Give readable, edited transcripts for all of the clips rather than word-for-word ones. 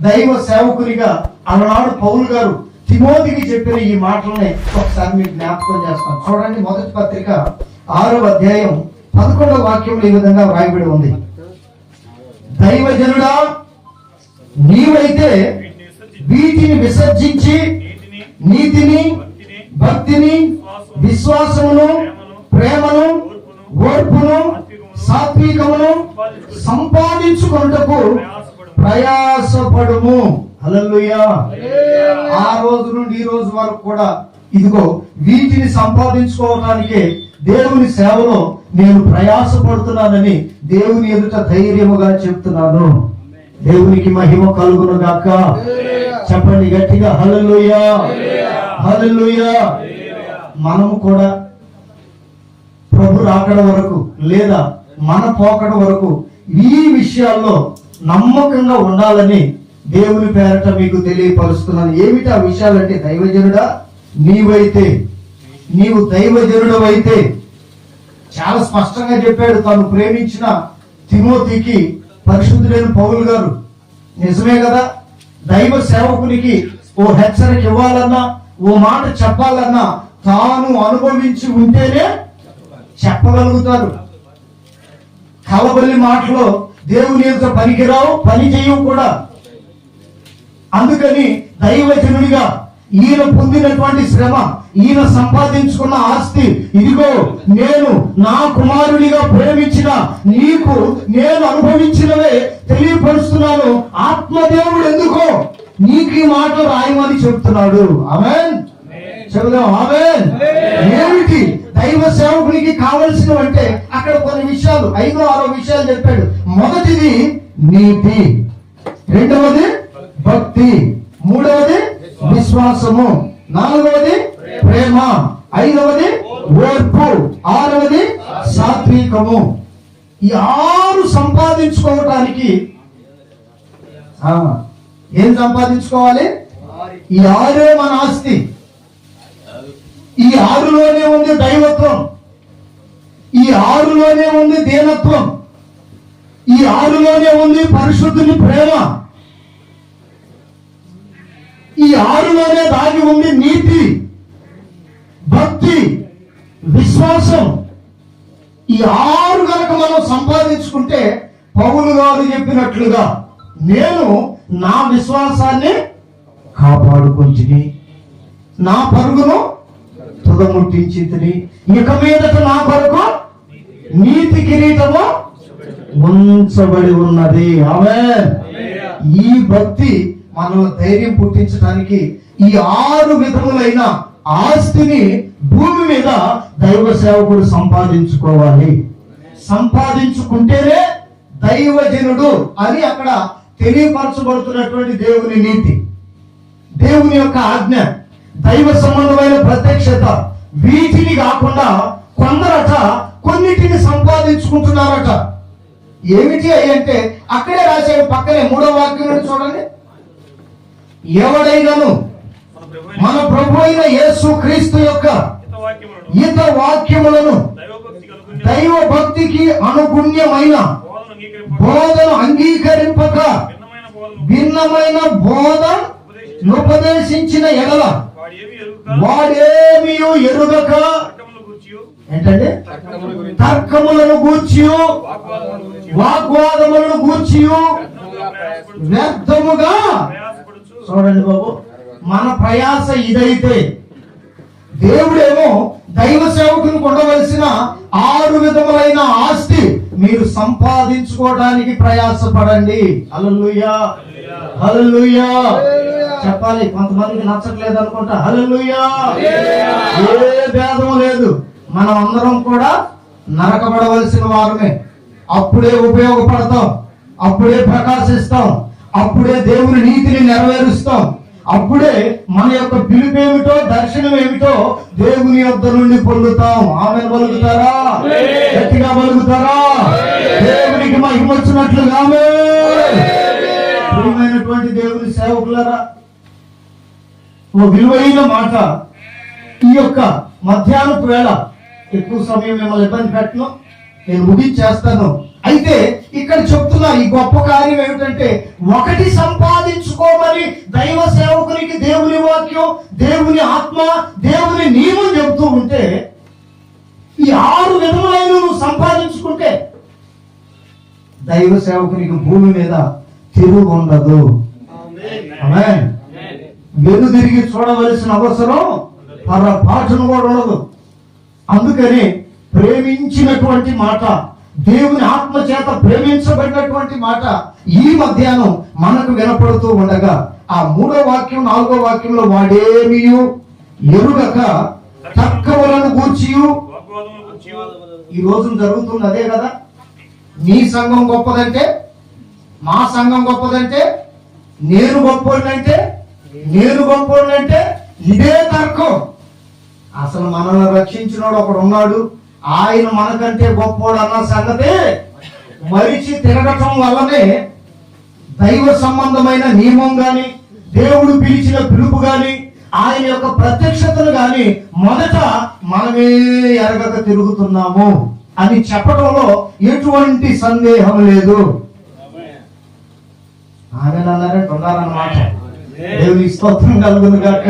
దైవ సేవకునిగా అలనాడు పౌలు గారు తిమోతికి చెప్పిన ఈ మాటలని ఒకసారి మీకు జ్ఞాపకం చేస్తాను. చూడండి, మొదటి పత్రిక 6వ అధ్యాయం 11వ వాక్యంలో ఈ విధంగా వ్రాయబడి ఉంది. దైవజనుడా, నీవైతే వీటిని విసర్జించి నీతిని, భక్తిని, విశ్వాసమును, ప్రేమను, ఓర్పును, సాత్వికమును సంపాదించుకొనుటకు ప్రయాసపడుము. హల్లెలూయా. ఆ రోజు నుండి ఈ రోజు వరకు కూడా ఇదిగో వీటిని సంపాదించుకోవడానికి దేవుని సేవలో నేను ప్రయాసపడుతున్నానని దేవుని ఎదుట ధైర్యముగా చెప్తున్నాను. దేవునికి మహిమ కలుగును గాక. చెప్పండి గట్టిగా హల్లెలూయా, హల్లెలూయా. మనము కూడా ప్రభు రాకడ వరకు లేదా మన పోకడ వరకు ఈ విషయాల్లో నమ్మకంగా ఉండాలని దేవుని పేరట మీకు తెలియపరుస్తున్నాను. ఏమిటి ఆ విషయాలంటే, దైవజనుడా, నీవు దైవజనుడు అయితే చాలా స్పష్టంగా చెప్పాడు తాను ప్రేమించిన తిమోతికి పరిశుద్ధుడైన పౌలు గారు. నిజమే కదా, దైవ సేవకునికి ఓ హెచ్చరిక ఇవ్వాలన్నా, ఓ మాట చెప్పాలన్నా తాను అనుభవించి ఉంటేనే చెప్పగలుగుతారు. కలబల్లి మాటలో దేవుని యొక్క పనికిరావు, పని చేయవు కూడా. అందుకని దైవజనుడిగా ఈయన పొందినటువంటి శ్రమ, ఈయన సంపాదించుకున్న ఆస్తి, ఇదిగో నేను నా కుమారుడిగా ప్రేమించిన నీకు నేను అనుభవించినవే తెలియపరుస్తున్నాను. ఆత్మదేవుడు ఎందుకో నీకు ఈ మాట రాయమని చెప్తున్నాడు. ఆమేన్ చెబుదాం, ఆమేన్. ఏమిటి దైవ సేవకునికి కావలసినవంటే అక్కడ కొన్ని విషయాలు, 5, 6 విషయాలు చెప్పాడు. మొదటిది నీతి, రెండవది భక్తి, మూడవది విశ్వాసము, నాలుగవది ప్రేమ, ఐదవది ఓర్పు, ఆరవది సాత్వికము. ఈ 6 సంపాదించుకోవటానికి ఏం సంపాదించుకోవాలి? ఈ 6 మన ఆస్తి. ఈ 6లోనే ఉంది దైవత్వం, ఈ 6లోనే ఉంది దీనత్వం, ఈ 6లోనే ఉంది పరిశుద్ధుని ప్రేమ, ఈ 6లోనే దాగి ఉంది నీతి, భక్తి, విశ్వాసం. ఈ 6 కనుక మనం సంపాదించుకుంటే పౌలు గారు చెప్పినట్లుగా నేను నా విశ్వాసాన్ని కాపాడుకుంటుని, నా పరుగును తుదముట్టించితిని, ఇక మీదట నా కొరకు నీతి కిరీటము ఉంచబడి ఉన్నది. ఆమేన్. ఈ భక్తి మనలో ధైర్యం పుట్టించడానికి ఈ 6 విధములైన ఆస్తిని భూమి మీద దైవ సేవకుడు సంపాదించుకోవాలి. సంపాదించుకుంటేనే దైవజనుడు అని అక్కడ తెలియపరచబడుతున్నటువంటి దేవుని నీతి, దేవుని యొక్క ఆజ్ఞ, దైవ సంబంధమైన ప్రత్యక్షత. వీటిని కాకుండా కొందరట కొన్నిటిని సంపాదించుకుంటున్నారట. ఏమిటి అయ్యి అంటే అక్కడే రాశాడు, పక్కనే 3వ వాక్యం చూడండి. ఎవడైనాను మన ప్రభు అయిన యేసు క్రీస్తు యొక్క హిత వాక్యములను దైవ భక్తికి అనుగుణ్యమైన బోధను అంగీకరింపక భిన్నమైన బోధ ఉపదేశించిన ఎడల వాడేమీ ఎరుగక, ఏంటంటే తర్కములను గూర్చి, వాగ్వాదములను గూర్చి వ్యర్థముగా. చూడండి బాబు, మన ప్రయాస ఇదైతే దేవుడేమో దైవ సేవకుని ఉండవలసిన 6 విధములైన ఆస్తి మీరు సంపాదించుకోవడానికి ప్రయాసపడండి. హల్లెలూయా, హల్లెలూయా చెప్పాలి. కొంతమందికి నచ్చట్లేదు అనుకుంటా. హల్లెలూయా. ఏ భేదం లేదు, మనం అందరం కూడా నరకబడవలసిన వారమే. అప్పుడే ఉపయోగపడతాం, అప్పుడే ప్రకాశిస్తాం, అప్పుడే దేవుని నీతిని నెరవేరుస్తాం, అప్పుడే మన యొక్క పిలుపేమిటో దర్శనం ఏమిటో దేవుని యొద్ద నుండి పొందుతాం. ఆమేన్ పలుకుతారా? గట్టిగా పలుకుతారా? దేవునికి మహిమ వచ్చినట్లుగా. ప్రియమైనటువంటి దేవుని సేవకులారా, ఓ విలువైన మాట. ఈ యొక్క మధ్యాహ్నపు వేళ ఎక్కువ సమయం మిమ్మల్ని ఇబ్బంది పెట్టను, నేను ముగించేస్తాను. అయితే ఇక్కడ చెప్తున్న ఈ గొప్ప కార్యం ఏమిటంటే, ఒకటి సంపాదించుకోమని దైవ సేవకునికి దేవుని వాక్యం, దేవుని ఆత్మ, దేవుని నియమం చెబుతూ ఉంటే, ఈ 6 విధములైన నువ్వు సంపాదించుకుంటే దైవ సేవకునికి భూమి మీద తిరుగు ఉండదు. ఆమేన్. వెనుదిరిగి చూడవలసిన అవసరం పొరపాటును కూడా ఉండదు. అందుకని ప్రేమించినటువంటి మాట, దేవుని ఆత్మ చేత ప్రేమించబడినటువంటి మాట ఈ మధ్యాహ్నం మనకు వినపడుతూ ఉండగా, ఆ 3వ వాక్యం 4వ వాక్యంలో వాడేమియు ఎరుగక తర్కములను గూర్చియు, ఈ రోజు జరుగుతుంది అదే కదా. నీ సంఘం గొప్పదంటే, మా సంఘం గొప్పదంటే, నేను గొప్పోడినంటే, ఇదే తర్కం. అసలు మనల్ని రక్షించినోడు ఒకడు ఉన్నాడు, ఆయన మనకంటే గొప్పోడు అన్న సంగతి మరిచి తిరగటం వల్లనే దైవ సంబంధమైన నియమం గాని, దేవుడు పిలిచిన పిలుపు గాని, ఆయన యొక్క ప్రత్యక్షతను గాని మొదట మనమే ఎరగక తిరుగుతున్నాము అని చెప్పడంలో ఎటువంటి సందేహం లేదు. ఆమె అన్నారంటే ఉన్నారన్నమాట. దేవుని స్తోత్రం కలుగును గాక.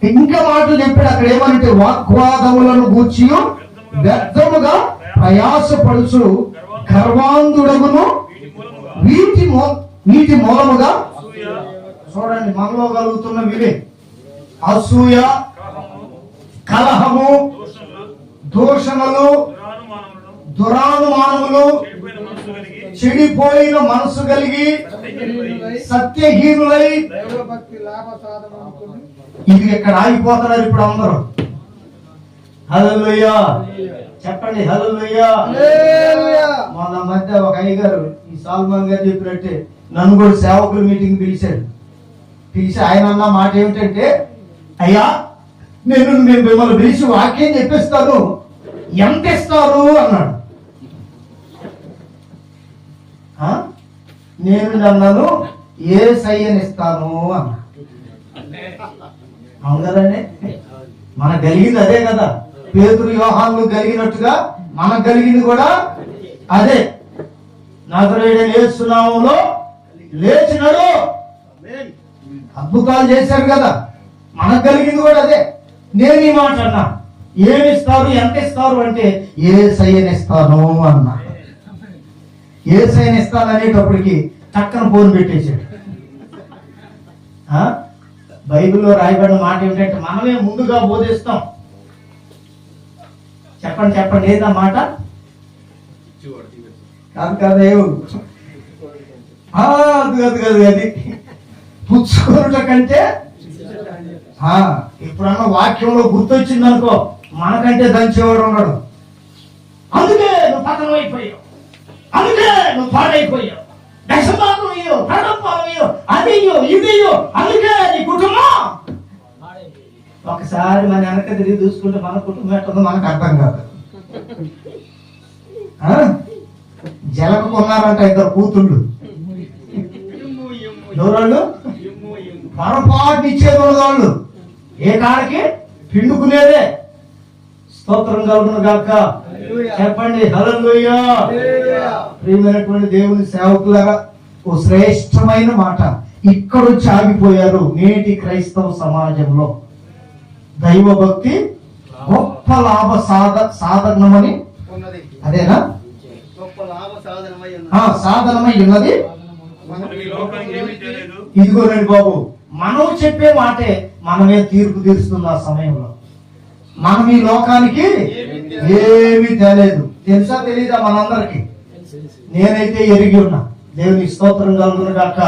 ఇంకా మాటలు చెప్పాడు అక్కడ ఏమంటే, వాగ్వాదములను గూర్చి వ్యర్థముగా ప్రయాసపడుచు గర్వాంధుడగును వీటి మూలముగా, చూడండి మనలో కలుగుతున్న వివే అసూయ, కలహము, దూషణలు, దురానుమానములు, చెడిపోయిన మనసు కలిగి సత్యహీనులై, ఇది ఇక్కడ ఆగిపోతున్నారు ఇప్పుడు అందరూ. హల్లెలూయా చెప్పండి, హల్లెలూయా. మొన్న మధ్య ఒక అయ్యగారు ఈ సాల్మాన్ గారు చెప్పినట్టే నన్ను కూడా సేవకుల మీటింగ్ పిలిచాడు. పిలిచి ఆయన అన్న మాట ఏమిటంటే, అయ్యా నేను మిమ్మల్ని పిలిచి వాక్యం చెప్పిస్తాను, ఎంత ఇస్తారు అన్నాడు. నేను అన్నాను, ఏ సయ్యనిస్తాను అన్నా. అవును కదండి, మనకు కలిగింది అదే కదా. పేతురు యోహాను కలిగినట్టుగా మనకు కలిగింది కూడా అదే. నజరేయుడైన యేసు నామములో లేచినాడు, అద్భుతాలు చేశారు కదా, మనకు కలిగింది కూడా అదే. నేను ఈ మాట అన్నా, ఏమిస్తారు, ఎంత ఇస్తారు అంటే, ఏ సయ్యనిస్తాను అన్నా. ఏ సయ్యనిస్తాను అనేటప్పటికి చక్కన ఫోన్ పెట్టేశాడు. బైబిల్లో రాయబడిన మాట ఏమిటంటే, మనమే ముందుగా బోధిస్తాం. చెప్పండి చెప్పండి, ఏదా మాట? కాదు కదా, అది పుచ్చుకోవట కంటే ఇప్పుడన్న వాక్యంలో గుర్తొచ్చింది అనుకో, మనకంటే దంచేవాడు ఉన్నాడు. అందుకే నువ్వు పతనం అయిపోయావు, అందుకే నువ్వు పాడైపోయావు, దశమానమయ్యో, ప్రణంపాలయ్యో, అదియో ఇదియో, అందుకే నీ కుటుంబం. ఒకసారి మన వెనక తిరిగి చూసుకుంటే మన కుటుంబం ఎట్టుందో మనకు అర్థం కాదు. జలకున్నారంట 2 కూతుళ్ళు. ఎవరాళ్ళు? పొరపాటు ఇచ్చేది వాళ్ళు, ఏ కాడికి పిండుకునేదే. స్తోత్రం కలుగును గాక. చెప్పండి హల్లెలూయా. ప్రియమైనటువంటి దేవుని సేవకులారా, ఓ శ్రేష్టమైన మాట ఇక్కడొచ్చి ఆగిపోయారు. నేటి క్రైస్తవ సమాజంలో దైవ భక్తి గొప్ప లాభ సాధనమని, అదేనా? సాధనమై ఉన్నది. ఇదిగోనండి బాబు, మనం చెప్పే మాటే మనమే తీర్పు తీరుస్తుంది. ఆ సమయంలో మనం ఈ లోకానికి ఏమీ తెలియదు. తెలుసా తెలీదా మనందరికి? నేనైతే ఎరిగి ఉన్నా. దేవుని స్తోత్రం కలుగును గాక.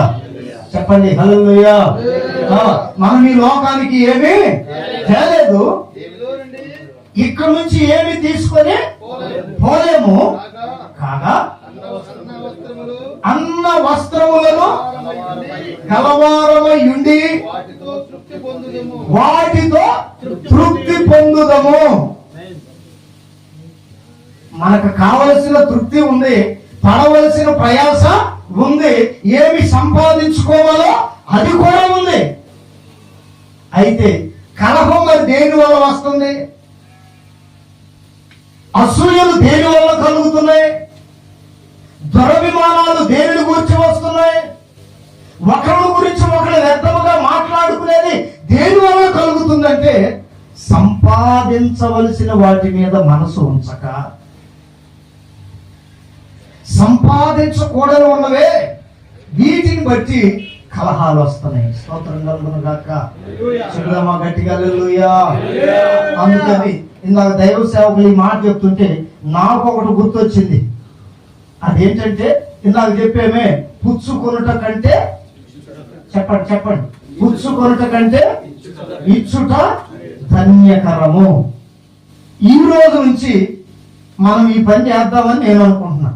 చెప్పండి హల్లెలూయా. మనం ఈ లోకానికి ఏమీ తెలియదు, ఇక్కడ నుంచి ఏమి తీసుకొని పోలేము. కాగా అన్న వస్త్రములను కలవారమై ఉండి వాటితో తృప్తి పొందుదము. మనకు కావలసిన తృప్తి ఉంది, పడవలసిన ప్రయాస ఉంది, ఏమి సంపాదించుకోవాలో అది కూడా ఉంది. అయితే కలహం మరి దేని వల్ల వస్తుంది? అసూయలు దేని వల్ల కలుగుతున్నాయి? ఒకరి గురించి ఒకరు వ్యర్థముగా మాట్లాడుకునేది దేని వల్ల కలుగుతుందంటే సంపాదించవలసిన వాటి మీద మనసు ఉంచక, సంపాదించకూడని ఉన్నవే వీటిని బట్టి కలహాలు వస్తున్నాయి. స్తోత్రం కలుగును గాక. చెబుదామా గట్టిగా హల్లెలూయా. అందుకని ఇందాక దైవ సేవకులు ఈ మాట చెప్తుంటే నాకు ఒకటి గుర్తొచ్చింది. అదేంటంటే ఇందాక చెప్పేమే, పుచ్చుకొనుట కంటే, చెప్పండి, పుచ్చుకొనుట కంటే ఇచ్చుట ధన్యకరము. ఈ రోజు నుంచి మనం ఈ పని చేద్దామని నేను అనుకుంటున్నా.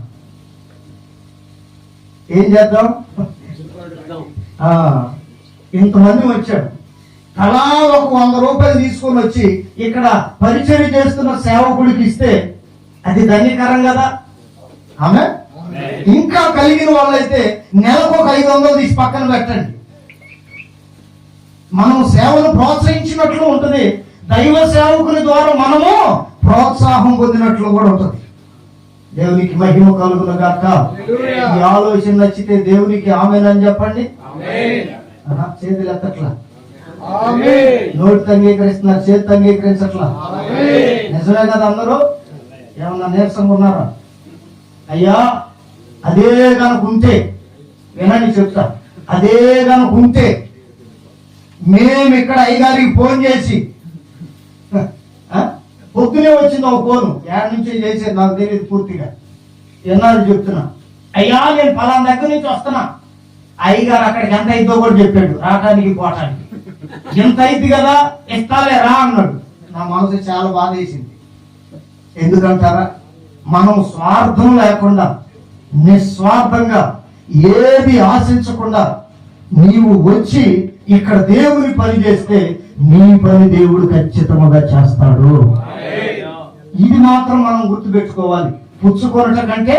ఏం చేద్దాం? ఇంతమంది వచ్చాడు, తలా ఒక 100 రూపాయలు తీసుకొని వచ్చి ఇక్కడ పరిచయం చేస్తున్న సేవకుడికి ఇస్తే అది ధన్యకరం కదా. ఆమె ఇంకా కలిగిన వాళ్ళైతే నెలకు ఒక 500 తీసి పక్కన పెట్టండి. మనం సేవను ప్రోత్సహించినట్లు ఉంటుంది, దైవ సేవకుని ద్వారా మనము ప్రోత్సాహం పొందినట్లు కూడా ఉంటుంది. దేవునికి మహిమ కలుగును గాక. ఈ ఆలోచన నచ్చితే దేవునికి ఆమేన్ చెప్పండి. చేతులు ఎత్తట్లా, నోటితో అంగీకరిస్తున్నారు, చేతితో అంగీకరించట్లా. నిజమే కదా? అందరూ ఏమన్నా నీరసంగా ఉన్నారా? అయ్యా అదే కనుక ఉంటే వినండి, చెప్తా. అదే కనుక ఉంటే మేము ఇక్కడ అయ్యగారికి ఫోన్ చేసి, పొద్దునే వచ్చింది ఒక ఫోను, ఏడు నుంచి చేసేది నాకు తెలియదు పూర్తిగా, ఎన్నాళ్ళు చెప్తున్నా, అయ్యా నేను పలానా దగ్గర నుంచి వస్తున్నా, అయ్యగారు అక్కడికి ఎంత అయిద్దో కూడా చెప్పాడు, రావటానికి పోవటానికి. ఎంత అయింది కదా, ఇస్తాలే రా అన్నాడు. నా మనసు చాలా బాధ వేసింది. ఎందుకంటారా? మనం స్వార్థం లేకుండా నిస్వార్థంగా ఏది ఆశించకుండా నీవు వచ్చి ఇక్కడ దేవుని పని చేస్తే నీ పని దేవుడు ఖచ్చితంగా చేస్తాడు. ఇది మాత్రం మనం గుర్తుపెట్టుకోవాలి. పుచ్చుకొనట కంటే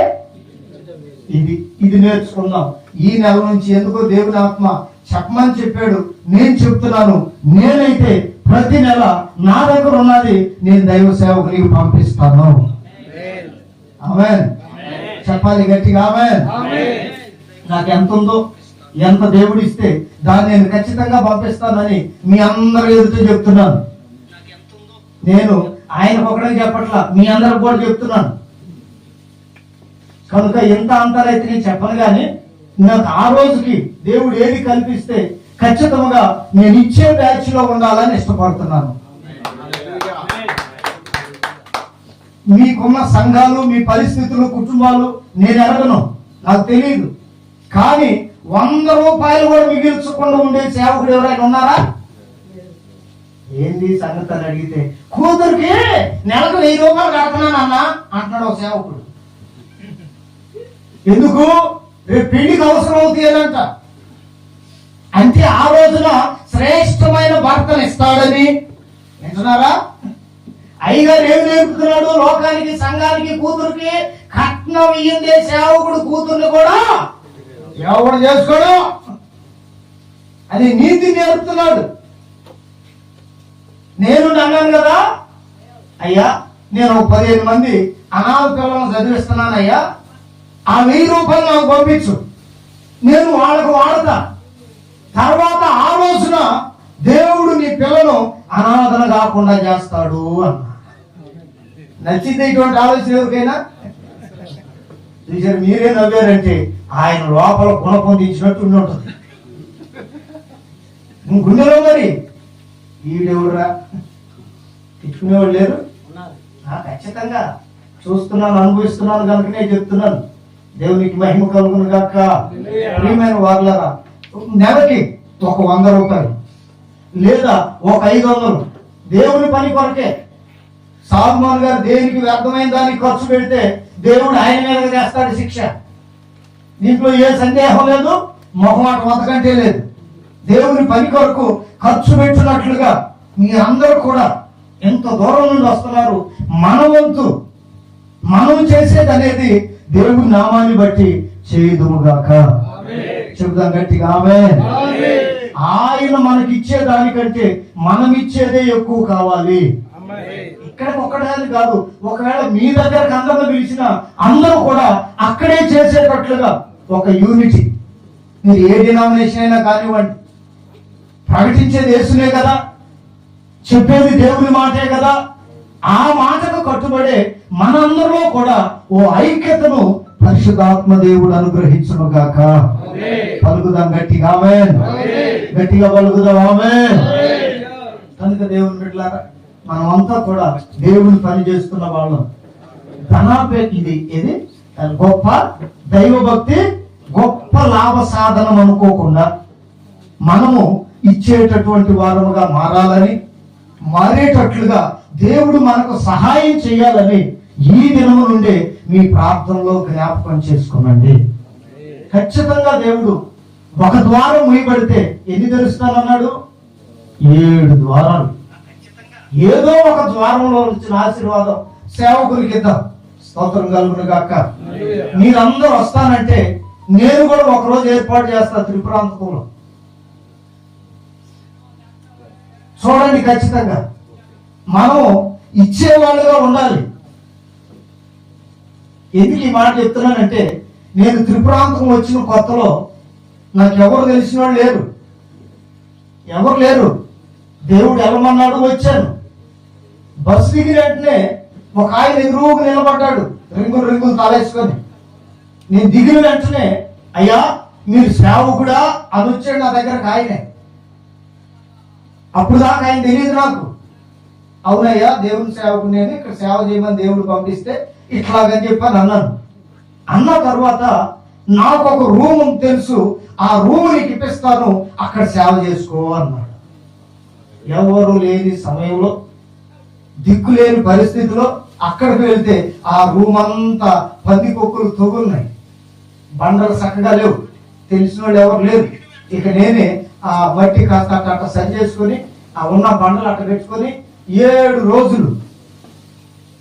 ఇది నేర్చుకుందాం. ఈ నెల నుంచి ఎందుకో దేవుని ఆత్మ చెప్పమని చెప్పాడు, నేను చెప్తున్నాను. నేనైతే ప్రతి నెల నా దగ్గర ఉన్నది నేను దైవ సేవకునికి పంపిస్తాను. ఆమేన్ చెప్పాలి గట్టిగా. ఆమేన్. నాకు ఎంత ఉందో, ఎంత దేవుడు ఇస్తే దాన్ని నేను ఖచ్చితంగా పంపిస్తానని మీ అందరూ ఎదుట చెప్తున్నాను. నేను ఆయనకు ఒకటే చెప్పట్లా, మీ అందరికి కూడా చెప్తున్నాను. కనుక ఎంత అంతరైతే నేను చెప్పను, కానీ నాకు ఆ రోజుకి దేవుడు ఏది కల్పిస్తే ఖచ్చితంగా నేను ఇచ్చే బ్యాచ్ లో ఉండాలని ఇష్టపడుతున్నాను. మీకున్న సంఘాలు, మీ పరిస్థితులు, కుటుంబాలు నేను ఎరగను, నాకు తెలియదు. కానీ 100 రూపాయలు కూడా మిగిల్చకుండా ఉండే సేవకుడు ఎవరైనా ఉన్నారా? ఏంది సంగతి అని అడిగితే, కూతురికి నెలకు 1000 రూపాయలు కడుతున్నాను అన్న అంటున్నాడు ఒక సేవకుడు. ఎందుకు? రేపు పెళ్లికి అవసరం అవుతాయంట. అంటే ఆ రోజున శ్రేష్టమైన భర్తను ఇస్తాడని వింటున్నారా? అయ్యగారు ఏమి నేర్పుతున్నాడు లోకానికి, సంఘానికి? కూతురికి కట్నం ఇయ్యిందే సేవకుడు కూతుర్ని కూడా ఎవడు చేసుకోడు, అది నీతి నేర్పుతున్నాడు. నేను అన్నాను కదా, అయ్యా నేను 15 మంది అనాథ పిల్లలను చదివిస్తున్నానయ్యా, ఆ 1000 రూపాయలు నాకు పంపించు, నేను వాళ్ళకు వాడతా. తర్వాత ఆ రోజున దేవుడు నీ పిల్లను అనాథన కాకుండా చేస్తాడు అన్న. నచ్చింది ఇటువంటి ఆలోచన ఎవరికైనా? చూసారు, మీరే నవ్వారంటే ఆయన లోపల గుణ పొందించినట్టు ఉంటుంది గుండెలో. మరి ఈడెవడురా తిట్టుకునేవాడు లేరు? ఖచ్చితంగా చూస్తున్నాను, అనుభవిస్తున్నాను కనుకనే చెప్తున్నాను. దేవునికి మహిమ కలుగును గాక. ప్రియమైన వారలారా, నెలకి ఒక 100 రూపాయలు లేదా ఒక 500 దేవుని పని కొరకే. సాల్మోన్ గారు దేనికి వ్యర్థమైన దానికి ఖర్చు పెడితే దేవుడు ఆయన మీద చేస్తాడు శిక్ష. దీంట్లో ఏ సందేహం లేదు, మొహమాట అంతకంటే లేదు. దేవుని పని కొరకు ఖర్చు పెట్టినట్లుగా మీ అందరూ కూడా ఎంత దూరం నుండి వస్తున్నారు. మన వంతు మనం చేసేది అనేది దేవుని నామాన్ని బట్టి చేయుదుముగాక. చెబుదాం గట్టిగా ఆమేన్. ఆయన మనకిచ్చే దానికంటే మనం ఇచ్చేదే ఎక్కువ కావాలి. ఇక్కడికి ఒక్కడే కాదు, ఒకవేళ మీ దగ్గరకు అందరూ పిలిచిన అందరూ కూడా అక్కడే చేసేటట్లుగా ఒక యూనిటీ, మీరు ఏ డినామినేషన్ అయినా కానివ్వండి, ప్రకటించేది యేసునే కదా, చెప్పేది దేవుని మాటే కదా. ఆ మాటకు కట్టుబడే మనందరిలో కూడా ఓ ఐక్యతను పరిశుద్ధాత్మ దేవుడు అనుగ్రహించును గాక. పలుకుదాం గట్టిగా ఆమేన్. గట్టిగా పలుకుదాం ఆమేన్. కనుక దేవుని బిడ్డలారా, మనమంతా కూడా దేవుని పని చేస్తున్న వాళ్ళం. ఇది గొప్ప దైవభక్తి, గొప్ప లాభ సాధనం అనుకోకుండా మనము ఇచ్చేటటువంటి వారముగా మారాలని, మారేటట్లుగా దేవుడు మనకు సహాయం చేయాలని ఈ దినము నుండే మీ ప్రార్థనలో జ్ఞాపకం చేసుకునండి. ఖచ్చితంగా దేవుడు ఒక ద్వారం మూయబడితే ఎన్ని తెరుస్తానన్నాడు? 7 ద్వారాలు. ఏదో ఒక ద్వారంలో వచ్చిన ఆశీర్వాదం సేవకులకి ఇద్దాం. స్తోత్రం కలుగును గాక. మీరందరూ వస్తానంటే నేను కూడా ఒకరోజు ఏర్పాటు చేస్తా త్రిపురాంతకంలో. చూడండి, ఖచ్చితంగా మనం ఇచ్చేవాళ్ళుగా ఉండాలి. ఎందుకు ఈ మాట చెప్తున్నానంటే, నేను త్రిపురాంతకం వచ్చిన కొత్తలో నాకు ఎవరు తెలిసిన వాళ్ళు లేరు, ఎవరు లేరు. దేవుడు వెళ్ళమన్నాడు, వచ్చాను. బస్సు దిగిన వెంటనే ఒక ఆయన ఎదురుగా నిలబడ్డాడు, రింగులు తాళేసుకొని. నేను దిగిన వెంటనే, అయ్యా మీరు సేవకుడా అని వచ్చాడు నా దగ్గరకు ఆయనే. అప్పుడు దాకా ఆయన తెలియదు నాకు. అవునయ్యా దేవుని సేవకుడు, నేను ఇక్కడ సేవ చేయమని దేవుడు పంపిస్తే ఇట్లాగని చెప్పని అన్నాను. అన్న తర్వాత నాకు ఒక రూమ్ తెలుసు, ఆ రూమ్ నీకు ఇప్పిస్తాను, అక్కడ సేవ చేసుకో అన్నాడు. ఎవరు లేని సమయంలో, దిక్కు లేని పరిస్థితిలో అక్కడికి వెళ్తే ఆ రూమ్ అంతా పందికొక్కులు తొగున్నాయి, బండలు చక్కగా లేవు, తెలిసిన వాళ్ళు ఎవరు లేరు. ఇక నేనే ఆ మట్టి కాస్త అట్ట సరి చేసుకొని ఆ ఉన్న బండలు అట్ట పెట్టుకొని 7 రోజులు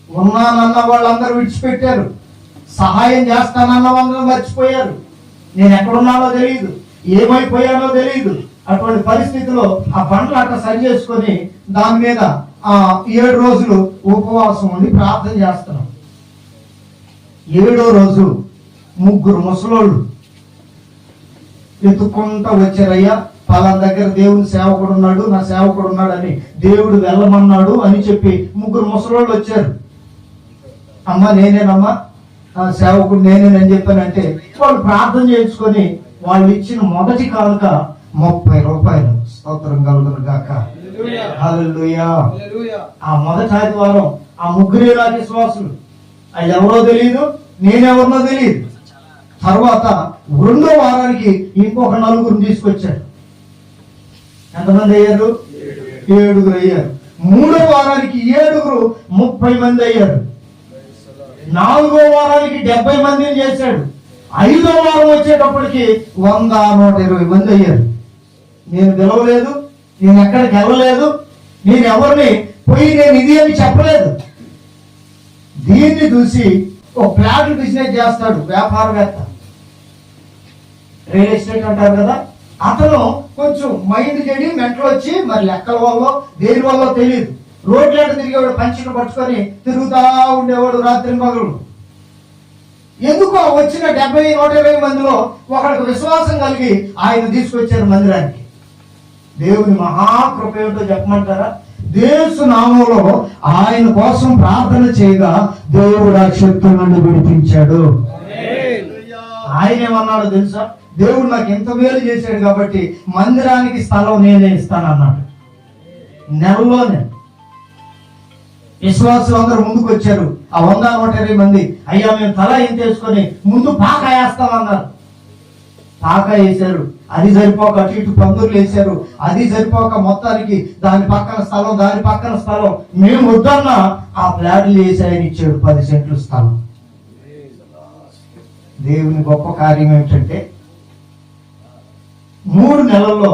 ఉన్నానన్న వాళ్ళందరూ విడిచిపెట్టారు, సహాయం చేస్తానన్న వాళ్ళందరూ మర్చిపోయారు. నేను ఎక్కడున్నానో తెలియదు, ఏమైపోయానో తెలియదు. అటువంటి పరిస్థితిలో ఆ బండలు అట్ట సరి చేసుకొని దాని మీద 7 రోజులు ఉపవాసం ఉండి ప్రార్థన చేస్తున్నాం. 7వ రోజు 3 ముసలోళ్ళు ఎత్తుకుంటా వచ్చారయ్యా, పలానా దగ్గర దేవుని సేవకుడు ఉన్నాడు, నా సేవకుడు ఉన్నాడు అని దేవుడు వెళ్ళమన్నాడు అని చెప్పి 3 ముసలోళ్ళు వచ్చారు. అమ్మ నేనేనమ్మా, సేవకుడు నేనేనని చెప్పానంటే వాళ్ళు ప్రార్థన చేసుకొని వాళ్ళు ఇచ్చిన మొదటి కానుక 30 రూపాయలు. స్తోత్రం కలుగును గాక. హల్లెలూయా. ఆ మొదటి ఆదివారం ఆ 3 విశ్వాసులు, అది ఎవరో తెలియదు, నేనెవరినో తెలియదు. తర్వాత 2వ వారానికి ఇంకొక 4 తీసుకొచ్చాడు. ఎంతమంది అయ్యారు? 7 అయ్యారు. 3వ వారానికి 7 30 మంది అయ్యారు. 4వ వారానికి 70 మందిని చేశాడు. 5వ వారం వచ్చేటప్పటికి 100, 120 మంది అయ్యారు. నేను పిలవలేదు, నేను ఎక్కడికి వెళ్ళలేదు, నేను ఎవరిని పోయి నేను ఇది అని చెప్పలేదు. దీన్ని చూసి ఒక ఫ్లాట్ బిజినెస్ చేస్తాడు వ్యాపారవేత్త, రియల్ ఎస్టేట్ అంటారు కదా, అతను కొంచెం మైండ్ చెడి మెంటలు వచ్చి మరి లెక్కల వల్ల దేని వల్ల తెలియదు, రోడ్లెంట తిరిగేవాడు, పంచులు పట్టుకొని తిరుగుతా ఉండేవాడు రాత్రి పగలు. ఎందుకో వచ్చిన 70, 120 మందిలో ఒకరికి విశ్వాసం కలిగి ఆయన తీసుకొచ్చారు మందిరానికి. దేవుని మహాకృప ఏమిటో చెప్పమంటారా? యేసు నామములో ఆయన కోసం ప్రార్థన చేయగా దేవుడు ఆ శక్తుల నుండి విడిపించాడు. ఆయన ఏమన్నాడో తెలుసా? దేవుడు నాకు ఎంత మేలు చేశాడు కాబట్టి మందిరానికి స్థలం నేనే ఇస్తానన్నాడు. నెలలోనే విశ్వాసులు అందరూ ముందుకు వచ్చారు. ఆ 100, 120 మంది, అయ్యా మేము తల ఎంత వేసుకొని ముందు పాక వేస్తామన్నారు. పాక వేశారు. అది సరిపోక అటు ఇటు పందులు వేశారు. అది సరిపోక మొత్తానికి దాని పక్కన స్థలం, దాని పక్కన స్థలం, మేము వద్దన్న ఆ ఫ్లాట్లు వేసి ఆయన ఇచ్చాడు 10 సెంట్లు స్థలం. దేవుని గొప్ప కార్యం ఏమిటంటే 3 నెలల్లో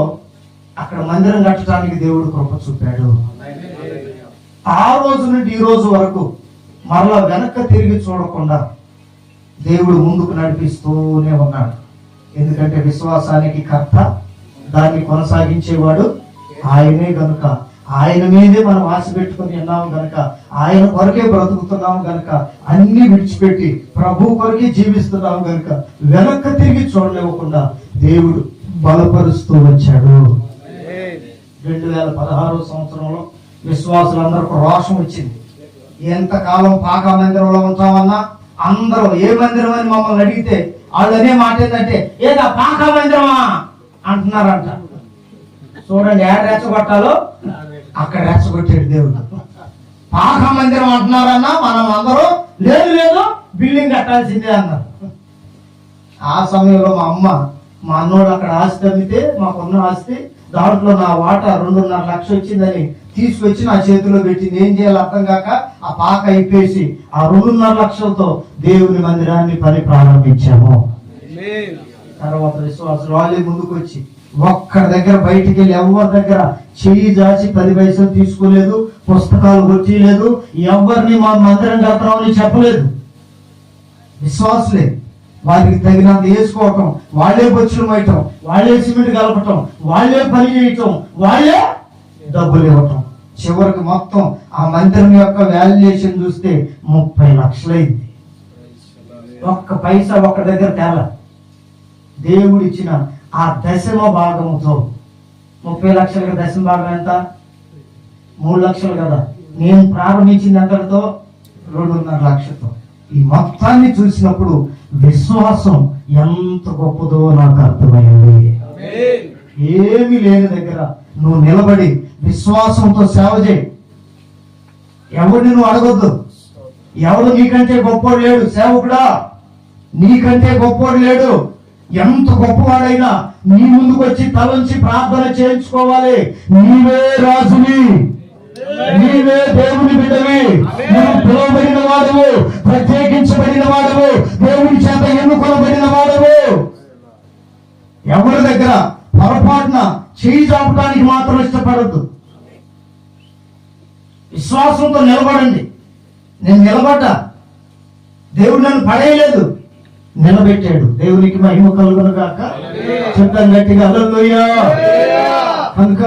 అక్కడ మందిరం కట్టడానికి దేవుడు కృప చూపాడు. ఆ రోజు నుండి ఈ రోజు వరకు మరలా వెనక్కి తిరిగి చూడకుండా దేవుడు ముందుకు నడిపిస్తూనే ఉన్నాడు. ఎందుకంటే విశ్వాసానికి కర్త, దాన్ని కొనసాగించేవాడు ఆయనే గనుక, ఆయన మీదే మనం ఆశ పెట్టుకుని ఉన్నాము గనుక, ఆయన కొరకే బ్రతుకుతున్నాము గనుక, అన్ని విడిచిపెట్టి ప్రభు కొరకే జీవిస్తున్నాము గనుక వెనక్కి తిరిగి చూడలేకుండా దేవుడు బలపరుస్తూ వచ్చాడు. 2016 సంవత్సరంలో విశ్వాసులందరికీ రోషం వచ్చింది. ఎంతకాలం పాక మందిరంలో ఉంటామన్నా అందరూ ఏ మందిరం అని మమ్మల్ని అడిగితే వాళ్ళు అనే మాట ఏంటంటే ఏదా పాక మందిరమా అంటున్నారంట. చూడండి, ఏడ రెచ్చగొట్టాలో అక్కడ రెచ్చగొట్టాడు దేవుడు. పాక మందిరం అంటున్నారన్నా మనం అందరూ లేదు లేదు బిల్డింగ్ కట్టాల్సిందే అన్నారు. ఆ సమయంలో మా అమ్మ మా అన్నోడు అక్కడ ఆస్తి అమ్మితే మాకున్న ఆస్తి దాంట్లో నా వాటా 2.5 లక్షలు వచ్చిందని తీసుకొచ్చి నా చేతిలో పెట్టింది. ఏం చేయాలి అర్థం కాక ఆ పాక అయిపోయేసి ఆ 2.5 లక్షలతో దేవుని మందిరాన్ని పని ప్రారంభించాము. తర్వాత విశ్వాసులు వాళ్ళే ముందుకు వచ్చి ఒక్కడి దగ్గర బయటికి వెళ్ళి ఎవరి దగ్గర చెయ్యి దాచి 10 పైసలు తీసుకోలేదు, పుస్తకాలు కొట్టలేదు, ఎవరిని మా మందిరం కడతామని చెప్పలేదు. విశ్వాసులే వారికి తగినంత వేసుకోవటం, వాళ్ళే బొచ్చులు వేయటం, వాళ్ళే సిమెంట్ కలపటం, వాళ్ళే పని చేయటం, వాళ్ళే డబ్బులు ఇవ్వటం. చివరికి మొత్తం ఆ మందిరం యొక్క వాల్యుయేషన్ చూస్తే 30 లక్షలైంది. ఒక్క పైసా ఒక్క దగ్గర తేలా. దేవుడిచ్చిన ఆ దశమ భాగంతో 30 లక్షలకు దశమ భాగం ఎంత? 3 లక్షలు కదా. నేను ప్రారంభించింది ఎంతటితో? 2.5 లక్షలతో. ఈ మొత్తాన్ని చూసినప్పుడు విశ్వాసం ఎంత గొప్పదో నాకు అర్థమైంది. ఏమి లేని దగ్గర నువ్వు నిలబడి విశ్వాసంతో సేవ చేయి. ఎవరిని నువ్వు అడగొద్దు. ఎవడు నీకంటే గొప్పోడు లేడు. సేవకుడా, నీకంటే గొప్పోడు లేడు. ఎంత గొప్పవాడైనా నీ ముందుకు వచ్చి తలంచి ప్రార్థన చేయించుకోవాలి. నీవే రాజుని, నీవే దేవుని బిడ్డవి, నువ్వు పిలువబడిన వాడవు, ప్రత్యేకించబడిన వాడవు, దేవుని చేత ఎన్నుకొనబడిన వాడవు. ఎవరి దగ్గర పొరపాటున చేయి చాపడానికి మాత్రం ఇష్టపడద్దు. విశ్వాసంతో నిలబడండి. నేను నిలబడ్డా, దేవుడు నన్ను పడేయలేదు, నిలబెట్టాడు. దేవునికి మహిమ కలుగును గాక. చెప్తాను గట్టిగా హల్లెలూయా. కనుక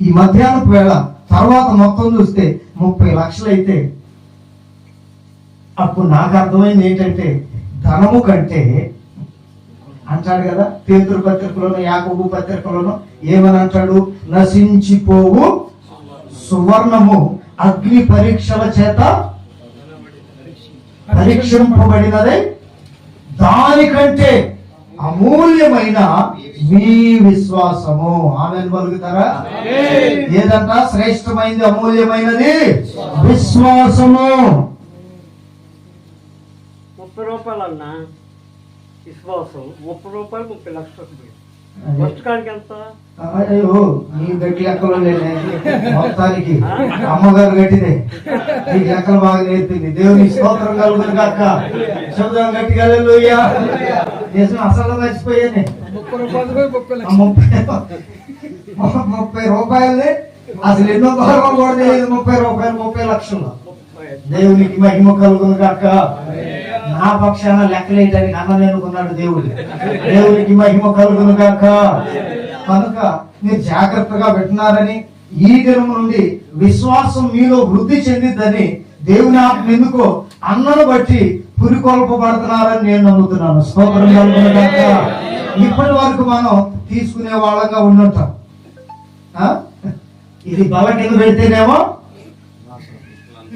ఈ మధ్యాహ్నపు వేళ తర్వాత మొత్తం చూస్తే 30 లక్షలు అయితే అప్పుడు నాకు అర్థమైంది ఏంటంటే ధనము కంటే అంటాడు కదా పేతురు పత్రికలోను యాకోబు పత్రికలోను ఏమని అంటాడు? నశించిపోవు సువర్ణము అగ్ని పరీక్షల చేత పరీక్షింపబడినదే దానికంటే అమూల్యమైన మీ విశ్వాసము. ఆమేన్ పలుకుతారా? ఏదంట? శ్రేష్టమైనది, అమూల్యమైనది విశ్వాసము. 30 రూపాయలన్నా విశ్వాసం, 30 రూపాయలు 30 లక్షలు. పుస్తకానికి ఎంత? అయ్యో, నీ గట్టి లెక్కలో లేనే, మొత్తానికి అమ్మగారు గట్టిదే, నీ లెక్కలు బాగా నేర్పింది. దేవుని స్తోత్రం కలుగును గాక. శబ్దం గట్టిగా హల్లెలూయా. దేశం అసలు మర్చిపోయానే. 30 రూపాయలే అసలు ఎన్నో భాగం కూడా తెలియదు. 30 రూపాయలు 30 లక్షలు. దేవునికి మహిమ కలుగును గాక. నా పక్షాన లెక్కలేయటానికి అన్ననేనుకున్నాడు దేవుడు. దేవునికి మహిమ కలుగును గాక. కనుక మీరు జాగ్రత్తగా పెట్టినారని, ఈ దినం నుండి విశ్వాసం మీలో వృద్ధి చెందిద్దని దేవుని ఆత్మ ఎందుకో అన్నను బట్టి పురికొల్పబడుతున్నారని నేను నమ్ముతున్నాను. స్తోత్రం కలుగును గాక. ఇప్పటి వరకు మనం తీసుకునే వాళ్ళంగా ఉండుంటాం. ఇది బల కింద పెడితేనేమో,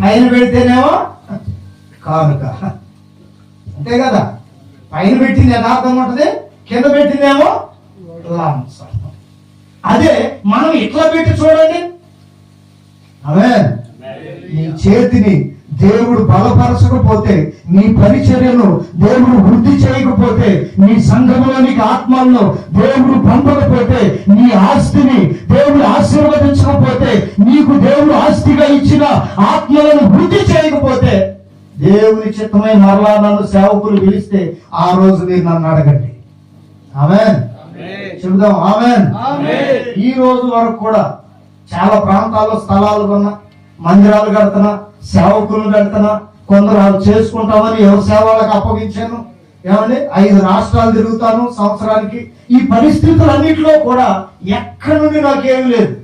పైన పెడితేనేమో కానుక, అంతే కదా. పైన పెట్టింది యథార్థం ఉంటుంది, కింద పెట్టిందేమో లాంఛనం. అదే మనం ఇట్లా పెట్టి చూడండి. ఆమేన్. నీ చేతిని దేవుడు బలపరచకపోతే, నీ పరిచర్యను దేవుడు వృద్ధి చేయకపోతే, నీ సంఘంలోనికి ఆత్మల్లో దేవుడు పంపకపోతే, నీ ఆస్తిని దేవుడు ఆశీర్వదించకపోతే, నీకు దేవుడు ఆస్తిగా ఇచ్చిన ఆత్మలను వృద్ధి చేయకపోతే, దేవుని చిత్తమై మరలా నన్ను సేవకులు పిలిస్తే ఆ రోజు మీరు నన్ను అడగండి. ఆమేన్. చెబుదాం ఆమేన్. ఈ రోజు వరకు కూడా చాలా ప్రాంతాల్లో స్థలాలు కొన్నా, మందిరాలు కడుతున్నా, సేవకులు కడుతున్నా, కొందరు అవి చేసుకుంటామని ఎవరి సేవలకు అప్పగించాను. ఏమండి, 5 రాష్ట్రాలు తిరుగుతాను సంవత్సరానికి. ఈ పరిస్థితులన్నింటిలో కూడా ఎక్కడి నుండి నాకేమి లేదు.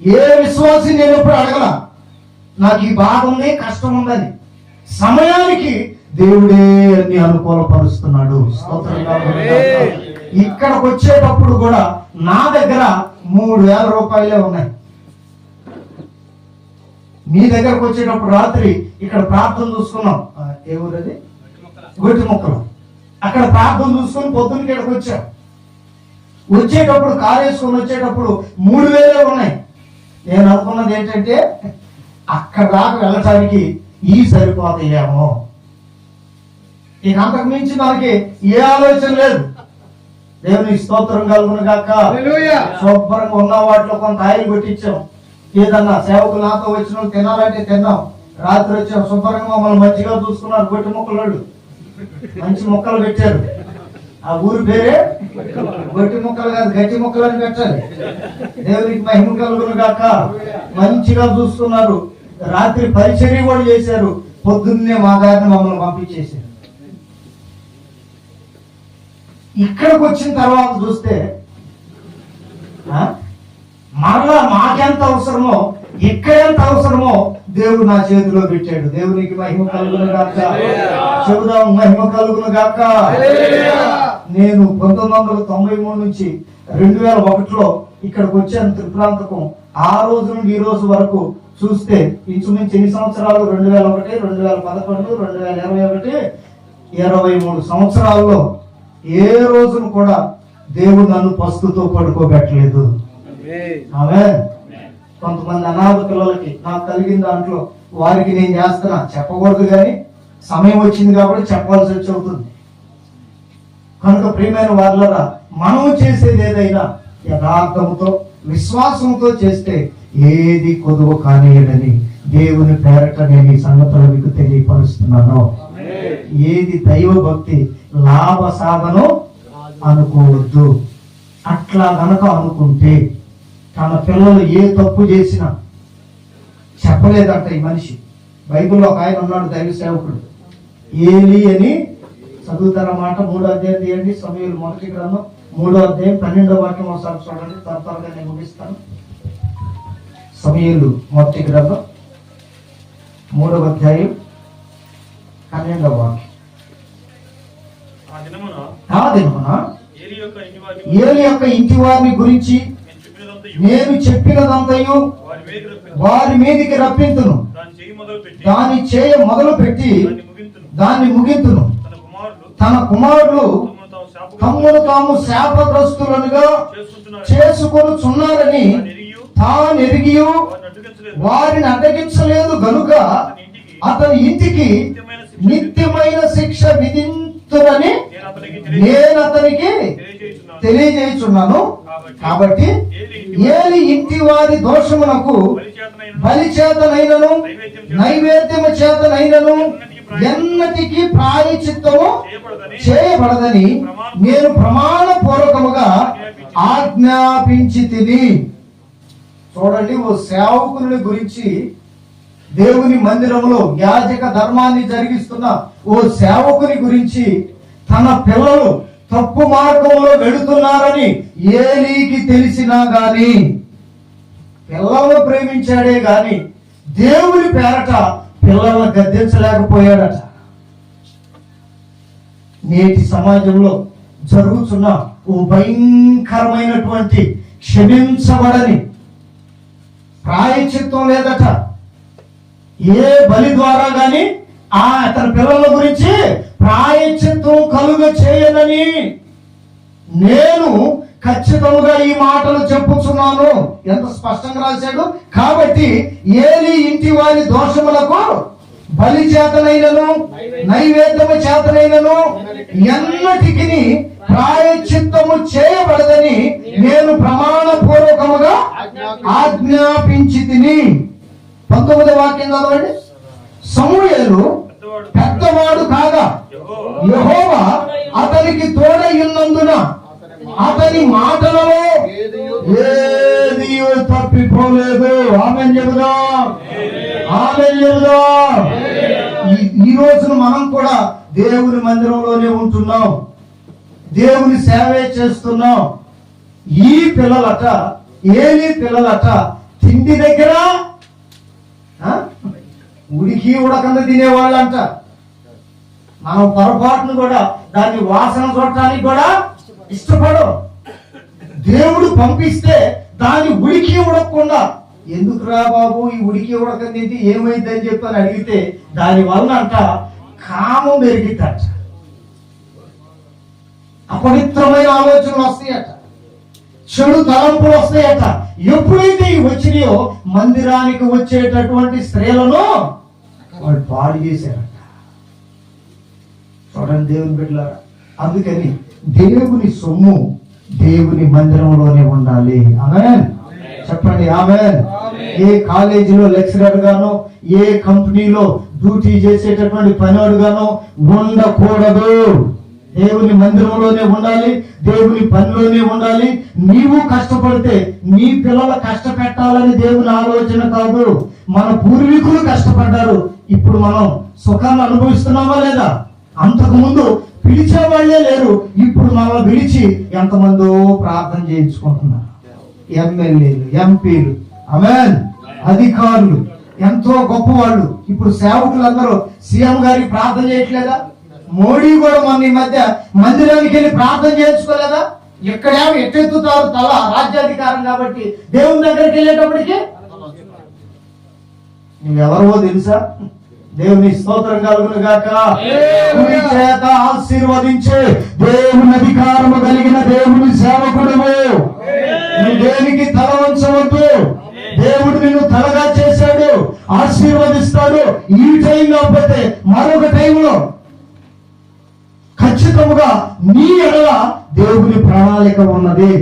ఏ విశ్వాసి నేను ఎప్పుడు అడగల నాకు ఈ బాధ ఉంది, కష్టం ఉందని. సమయానికి దేవుడే అన్ని అనుకూలపరుస్తున్నాడు. స్తోత్రం. ఇక్కడికి వచ్చేటప్పుడు కూడా నా దగ్గర 3,000 రూపాయలే ఉన్నాయి. మీ దగ్గరకు వచ్చేటప్పుడు రాత్రి ఇక్కడ ప్రార్థన చూసుకున్నాం. ఏ ఊరది? గొట్టి మొక్కలు. అక్కడ ప్రార్థన చూసుకుని పొద్దున్న ఇక్కడికి వచ్చాం. వచ్చేటప్పుడు కారు వేసుకొని వచ్చేటప్పుడు 3,000 ఉన్నాయి. నేను అనుకున్నది ఏంటంటే అక్కడ దాకా వెళ్ళటానికి ఈ సరిపోతాయేమో. ఇక అంతకు మించి మనకి ఏ ఆలోచన లేదు. దేవుని స్తోత్రం కలుగును గాక. శుభ్రంగా ఉన్న వాటిలో కొంత ఆయిల్ కొట్టించాం. ఏదన్నా సేవకులు నాతో వచ్చిన వాళ్ళు తినాలంటే తిన్నాం. రాత్రి వచ్చాం, శుభ్రంగా మమ్మల్ని మంచిగా చూసుకున్నారు. గొట్టి మొక్కలు మంచి మొక్కలు పెట్టారు. ఆ ఊరు పేరే గొట్టి మొక్కలు కాదు, గట్టి మొక్కలు అని పెట్టాలి. దేవునికి మహిమ కలుగును గాక. మంచిగా చూస్తున్నారు. రాత్రి పరిచర్య కూడా చేశారు. పొద్దున్నే మా దారిని మమ్మల్ని పంపించేశారు. ఇక్కడికి వచ్చిన తర్వాత చూస్తే మరలా మాకెంత అవసరమో ఎక్కడెంత అవసరమో దేవుడు నా చేతిలో పెట్టాడు. దేవునికి మహిమ కలుగును గాక. చెబుదాం, మహిమ కలుగును గాక. నేను 1993 నుంచి 2001లో ఇక్కడికి వచ్చాను త్రిపురాంతకం. ఆ రోజు నుండి ఈ రోజు వరకు చూస్తే ఇంచుమించు ఎన్ని సంవత్సరాలు? 2001, 2011, 2021, 23 సంవత్సరాల్లో ఏ రోజును కూడా దేవుడు నన్ను పస్తుతో పడుకోబెట్టలేదు. ఆమేన్. కొంతమంది అనాథ పిల్లలకి నాకు కలిగిన దాంట్లో వారికి నేను చేస్తున్నా, చెప్పకూడదు కానీ సమయం వచ్చింది కాబట్టి చెప్పాల్సి వచ్చి అవుతుంది. కనుక ప్రియమైన వారులారా, మనం చేసేది ఏదైనా యథార్థముతో విశ్వాసంతో చేస్తే ఏది కొదువు కానియడని దేవుని పేరట నేను ఈ సంగతులు మీకు తెలియపరుస్తున్నాను. ఏది దైవ భక్తి లాభ సాధనం అనుకోవద్దు. అట్లా గనక అనుకుంటే తన పిల్లలు ఏ తప్పు చేసినా చెప్పలేదంట ఈ మనిషి. బైబిల్లో ఒక ఆయన ఉన్నాడు, దైవ సేవకుడు ఏలి అని. చదువుతారన్నమాట. 3వ అధ్యాయం తీయండి. సమూయేలు మొదటి గ్రంథం 3వ అధ్యాయం 12వ వాక్యం ఒకసారి చూడండి. త్వరగా నేను ముగిస్తాను. సమూయేలు మొదటి గ్రంథం 3వ అధ్యాయం 12వ వాక్యం. ఆ దినమున ఏలి యొక్క ఇంటి వారిని గురించి నేను చెప్పినదంతయు వారి మీదికి రప్పింతును, దాని చేయ మొదలు పెట్టి దాన్ని ముగింతును. తన కుమారులు తమ్మును తాము శాపగ్రస్తులుగా చేసుకొనుచున్నారని తానెరిగి వారిని అడ్డగించలేదు గనుక అతని ఇంటికి నిత్యమైన శిక్ష విధించునని నేను అతనికి తెలియజేయుచున్నాను. కాబట్టి ఏలి ఇంటి వారి దోషమునకు బలి చేతనైనను నైవేద్యము చేతనైనను ఎన్నటికీ ప్రాయశ్చిత్తము చేయబడదని నేను ప్రమాణ పూర్వకముగా ఆజ్ఞాపించి తిని. చూడండి, ఓ సేవకుని గురించి దేవుని మందిరంలో యాజక ధర్మాన్ని జరిగిస్తున్న ఓ సేవకుని గురించి తన పిల్లలు తప్పు మార్గంలో వెళుతున్నారని ఏలీకి తెలిసినా గాని పిల్లలను ప్రేమించాడే గాని దేవుని పేరట పిల్లలను గద్దించలేకపోయాడట. నేటి సమాజంలో జరుగుతున్న ఓ భయంకరమైనటువంటి క్షమించబడని ప్రాయశ్చిత్తం లేదట. ఏ బలి ద్వారా గాని అతని పిల్లల గురించి ప్రాయశ్చిత్తం కలుగ చేయనని నేను ఖచ్చితంగా ఈ మాటలు చెప్పుచున్నాను. ఎంత స్పష్టంగా రాశాడు. కాబట్టి ఏలి ఇంటి వారి దోషములకు బలి చేతనైనను నైవేద్యము చేతనైనను ఎన్నటికి ప్రాయశ్చిత్తము చేయబడదని నేను ప్రమాణ పూర్వకముగా ఆజ్ఞాపించి తిని. 19వ వాక్యం చదవండి. సమూయేలు పెద్దవాడు కాగా యెహోవా అతనికి తోడైనందున అతని మాటలలో ఏది తప్పిపోలేదు. ఆమేన్ చెబుదాం, ఆమేన్ చెబుదాం. ఈ రోజున మనం కూడా దేవుని మందిరంలోనే ఉంటున్నాం, దేవుని సేవే చేస్తున్నాం. ఈ పిల్లలట, ఏలి పిల్లలట తిండి దగ్గర ఉడికి ఉడకంద తినేవాళ్ళంట. మనం పొరపాటును కూడా దాన్ని వాసన చూడటానికి కూడా ఇష్టపడవు. దేవుడు పంపిస్తే దాన్ని ఉడికి ఉడకకుండా, ఎందుకురా బాబు ఈ ఉడికి ఉడకంది ఏమైందని చెప్పి అని అడిగితే దాని వలన అంట కామం పెరిగిద్దట, అపవిత్రమైన ఆలోచనలు వస్తాయట, చెడు తలంపులు వస్తాయట. ఎప్పుడైతే ఇవి వచ్చినాయో మందిరానికి వచ్చేటటువంటి స్త్రీలను వాళ్ళు పాడు చేశారట. చూడండి దేవుని బిడ్డలారా, అందుకని దేవుని సొమ్ము దేవుని మందిరంలోనే ఉండాలి. ఆమేన్ చెప్పండి ఆమేన్. ఏ కాలేజీలో లెక్చరర్ గానో, ఏ కంపెనీలో డ్యూటీ చేసేటటువంటి పనివాడు గానో ఉండకూడదు. దేవుని మందిరంలోనే ఉండాలి, దేవుని పనిలోనే ఉండాలి. నీవు కష్టపడితే నీ పిల్లల కష్టపెట్టాలని దేవుని ఆలోచన కాదు. మన పూర్వీకులు కష్టపడ్డారు, ఇప్పుడు మనం సుఖాన్ని అనుభవిస్తున్నామా లేదా? అంతకు ముందు పిలిచే వాళ్ళే లేరు, ఇప్పుడు మనల్ని పిలిచి ఎంతమందో ప్రార్థన చేయించుకుంటున్నారు. ఎమ్మెల్యేలు, ఎంపీలు, ఆమేన్, అధికారులు, ఎంతో గొప్ప వాళ్ళు. ఇప్పుడు సేవకులందరూ సీఎం గారికి ప్రార్థన చేయట్లేదా? మోడీ కూడా మొన్న ఈ మధ్య మందిరానికి వెళ్ళి ప్రార్థన చేయించుకోలేదా? ఎక్కడేమో ఎట్టెత్తుతారు తల, రాజ్యాధికారం కాబట్టి. దేవుని దగ్గరికి వెళ్ళేటప్పటికి నువ్వెవరో తెలుసా? దేవుని స్తోత్రం కలుగును గాక. కుడి చేత ఆశీర్వదించే దేవుని అధికారము కలిగిన దేవుని సేవకుడువు. నువ్వు దేనికి తల వంచవద్దు. దేవుడు నిన్ను తలగా చేశాడు, ఆశీర్వదిస్తాడు. ఈ టైం కాకపోతే మరొక టైంలో ఖచ్చితంగా నీ ఎడల దేవుని ప్రణాళిక ఉన్నది.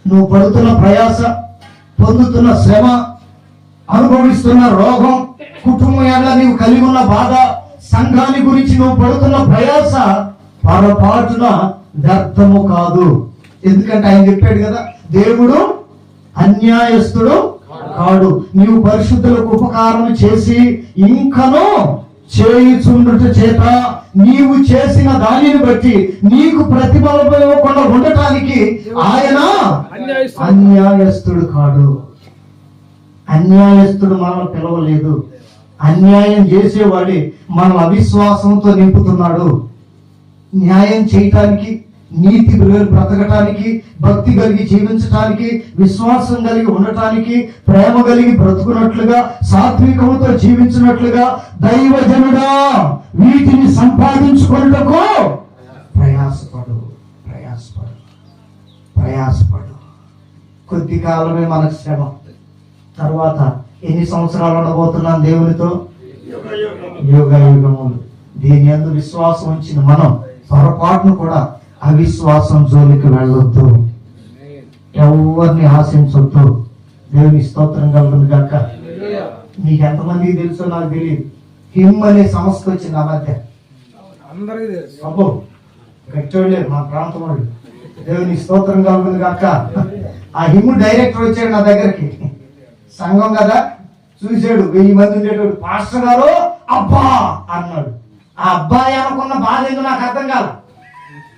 నువ్వు పడుతున్న ప్రయాస, పొందుతున్న శ్రమ, అనుభవిస్తున్న రోగం, కుటుంబం ఎడల నీవు కలిగి ఉన్న బాధ, సంఘాన్ని గురించి నువ్వు పడుతున్న ప్రయాస పొరపాటున వ్యర్థము కాదు. ఎందుకంటే ఆయన చెప్పాడు కదా, దేవుడు అన్యాయస్తుడు కాడు. నీవు పరిశుద్ధులకు ఉపకారం చేసి ఇంకను చేయుచుండుట చేత నీవు చేసిన దానిని బట్టి నీకు ప్రతిఫలం ఇవ్వకుండా ఉండటానికి ఆయన అన్యాయస్తుడు కాడు. అన్యాయస్తుడు మనల్ని పిలవలేదు. అన్యాయం చేసేవాడే మన అవిశ్వాసంతో నింపుతున్నాడు. న్యాయం చేయటానికి, నీతి బ్రతకటానికి, భక్తి కలిగి జీవించటానికి, విశ్వాసం కలిగి ఉండటానికి, ప్రేమ కలిగి బ్రతుకున్నట్లుగా, సాత్వికముతో జీవించినట్లుగా దైవజనుడా వీటిని సంపాదించుకొనుటకు ప్రయాసపడు. కొద్ది కాలమే మనకు శ్రమ. తర్వాత ఎన్ని సంవత్సరాలు ఉండబోతున్నాం దేవునితో? యుగ యుగములు. దీని యందు విశ్వాసం ఉంచిన మనం పొరపాటును కూడా అవిశ్వాసం జోలికి వెళ్ళొద్దు, ఎవరిని ఆశించొద్దు. దేవుని స్తోత్రం కలుగును గాక. మీకు ఎంతమందికి తెలుసో నాకు తెలియదు, హిమ్ అనే సంస్థ వచ్చింది ఆ మధ్య. అబ్బో గట్టోళ్ళే మా ప్రాంతం వాళ్ళు. దేవుని స్తోత్రం కలుగును గాక. ఆ హిమ్ డైరెక్టర్ వచ్చాడు నా దగ్గరికి. సంఘం కదా, చూశాడు 1000 మంది ఉండేటోడు. పాస్టర్ గారు అబ్బా అన్నాడు. ఆ అబ్బాయి అనుకున్న బాధ ఏందో నాకు అర్థం కాదు.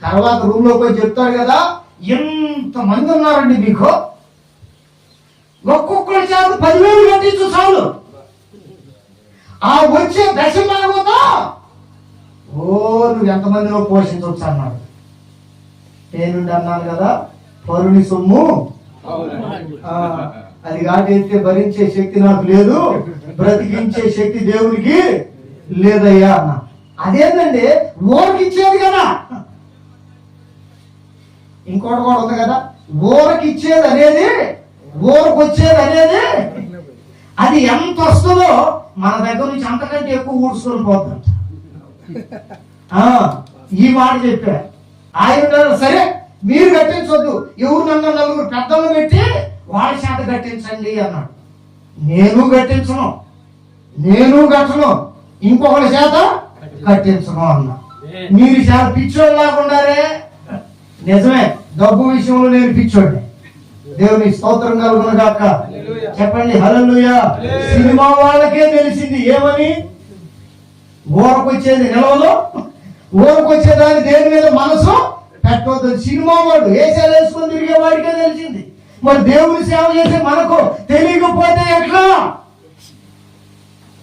తర్వాత రూమ్ లో పోయి చెప్తాడు కదా, ఎంత మంది ఉన్నారండి మీకు, ఒక్కొక్కరి చేత 10,000 కట్టించు చాలు, ఆ వచ్చే దశమాగోతో నువ్వు ఎంతమందిలో పోషించవచ్చు అన్నాడు. నేనుండి అన్నాను కదా, పరుని సొమ్ము అది కాటేస్తే భరించే శక్తి నాకు లేదు, బ్రతికించే శక్తి దేవునికి లేదయ్యా అన్నా. అదేంటండి ఊరకిచ్చేది కదా, ఇంకోటి కూడా ఉంది కదా, ఊరకిచ్చేది అనేది, ఊరకొచ్చేది అనేది అది ఎంత వస్తుందో మన దగ్గర నుంచి అంతకంటే ఎక్కువ ఊడ్చుకొని పోతుందంట. ఈ మాట చెప్పా. ఆయన సరే మీరు కట్టించొద్దు, ఎవరు నన్ను 4 పెద్దలు పెట్టి వాళ్ళ చేత కట్టించండి అన్నాడు. నేను కట్టను, ఇంకొకరి చేత కట్టించను అన్నా. మీరు చాలా పిచ్చోళ్ళు లాగుండారే. నిజమే, డబ్బు విషయంలో నేను పిచ్చోడిని. దేవుని స్తోత్రం కలుగును గాక. చెప్పండి హల్లెలూయా. సినిమా వాళ్ళకే తెలిసింది ఏమని, ఊరకొచ్చేది నిలవదు, ఊరకొచ్చేదాన్ని దేని మీద మనసు పెట్టవద్దు. సినిమా వాడు ఏసాలు వేసుకొని తిరిగే వాడికే తెలిసింది. మరి దేవుని సేవ చేసే మనకు తెలియకపోతే ఎట్లా?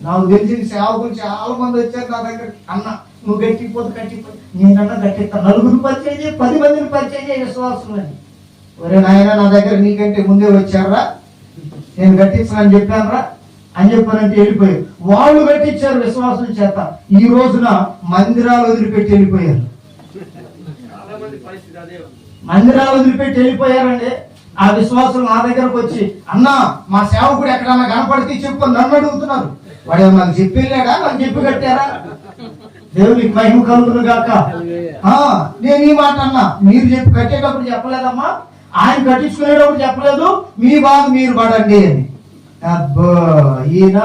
నాకు తెలిసిన సేవకులు చాలా మంది వచ్చారు నా దగ్గర. అన్న నువ్వు కట్టిపోతే నేనన్నా కట్టిస్తాను. నలుగురు పరిచయం చేయి, 10 మందిని పరిచయం చేయ విశ్వాసం అని. ఒరే నాయన నా దగ్గర నీకంటే ముందే వచ్చారా, నేను కట్టించనని చెప్పానరా అని చెప్పానంటే వెళ్ళిపోయారు. వాళ్ళు కట్టించారు విశ్వాసం చేత. ఈ రోజున మందిరాలు వదిలిపెట్టి వెళ్ళిపోయారు. మందిరాలు వదిలిపెట్టి వెళ్ళిపోయారండి. ఆ విశ్వాసం నా దగ్గరకు వచ్చి, అన్నా మా సేవకుడు ఎక్కడన్నా కనపడితే చెప్పు నన్ను అడుగుతున్నారు. వాడు నాకు చెప్పి వెళ్ళాడా, నాకు చెప్పి కట్టారా? దేవునికి మహిమ కలుగును గాక. నేను ఈ మాట అన్నా, మీరు చెప్పి కట్టేటప్పుడు చెప్పలేదమ్మా, ఆయన కట్టించుకునేటప్పుడు చెప్పలేదు, మీ బాధ మీరు పడండి అని. అబ్బో ఈయన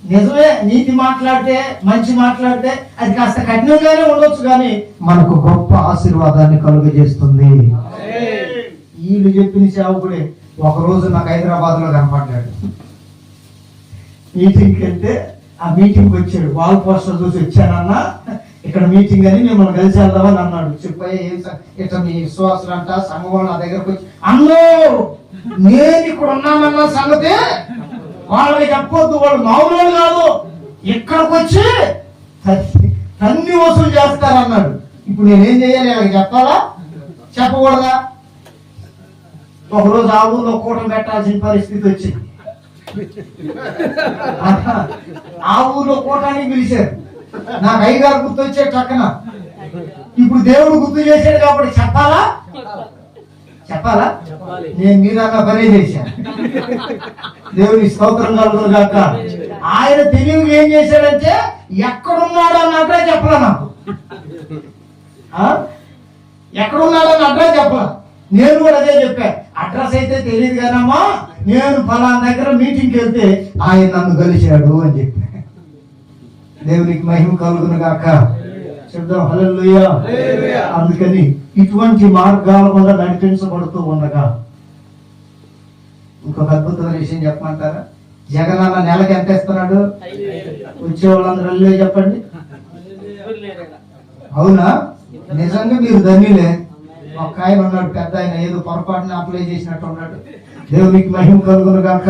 నిజమే, నీతి మాట్లాడితే మంచి మాట్లాడితే అది కాస్త కఠినంగానే ఉండొచ్చు, కానీ మనకు గొప్ప ఆశీర్వాదాన్ని కలుగజేస్తుంది. వీళ్ళు చెప్పిన సేవకుడే ఒక రోజు నాకు హైదరాబాద్ లో కనపడ్డాడు. మీటింగ్కి వెళ్తే ఆ మీటింగ్కి వచ్చాడు. వాల్ పోస్టర్ చూసి వచ్చానన్నా ఇక్కడ మీటింగ్ అని మిమ్మల్ని కలిసి వెళ్దామని అన్నాడు. చెప్పాయి ఇట్లా మీ విశ్వాసులు అంట సంఘం నా దగ్గరకు వచ్చి, అన్నో నేను ఇక్కడ ఉన్నానన్న సంగతి వాళ్ళకి చెప్పొద్దు, వాళ్ళు మామూలు కాదు, ఇక్కడికి వచ్చి అన్ని వసూలు చేస్తారన్నాడు. ఇప్పుడు నేనేం చేయాలి, వాళ్ళకి చెప్పాలా చెప్పకూడదా? ఒకరోజు ఆ ఊర్లో కూటమి పెట్టాల్సిన పరిస్థితి వచ్చింది. ఆ ఊర్లో కూటానికి పిలిచారు. నాకు అయ్యగారు గుర్తు వచ్చే చక్కన. ఇప్పుడు దేవుడు గుర్తు చేశాడు కాబట్టి చెప్పాలా నేను మీరన్నా పనే చేశాను. దేవుని స్తోత్రం కలుగును గాక. ఆయన తెలివి ఏం చేశాడంటే ఎక్కడున్నాడు అన్న అడ్రస్ చెప్పలా నాకు. ఎక్కడున్నాడని అడ్రస్ చెప్పలా. నేను కూడా అదే చెప్పా, అడ్రస్ అయితే తెలియదు కానమ్మా, నేను ఫలానా దగ్గర మీటింగ్కి వెళ్తే ఆయన నన్ను కలిశాడు అని చెప్పా. దేవునికి మహిమ కలుగును గాక. చెప్దాం హల్లెలూయా. అందుకని ఇటువంటి మార్గాల కూడా నడిపించబడుతూ ఉండగా ఇంకొక అద్భుతమైన విషయం చెప్పమంటారా? జగనన్న నెలకి ఎంత ఇస్తున్నాడు? వచ్చే వాళ్ళందరూ హల్లెలూయా చెప్పండి. అవునా? నిజంగా మీరు ధన్యులే. ఒక ఆయన ఉన్నాడు, పెద్ద ఆయన, ఏదో పొరపాటున అప్లై చేసినట్టు ఉన్నాడు. దేవునికి మహిమ కలుగును గాక.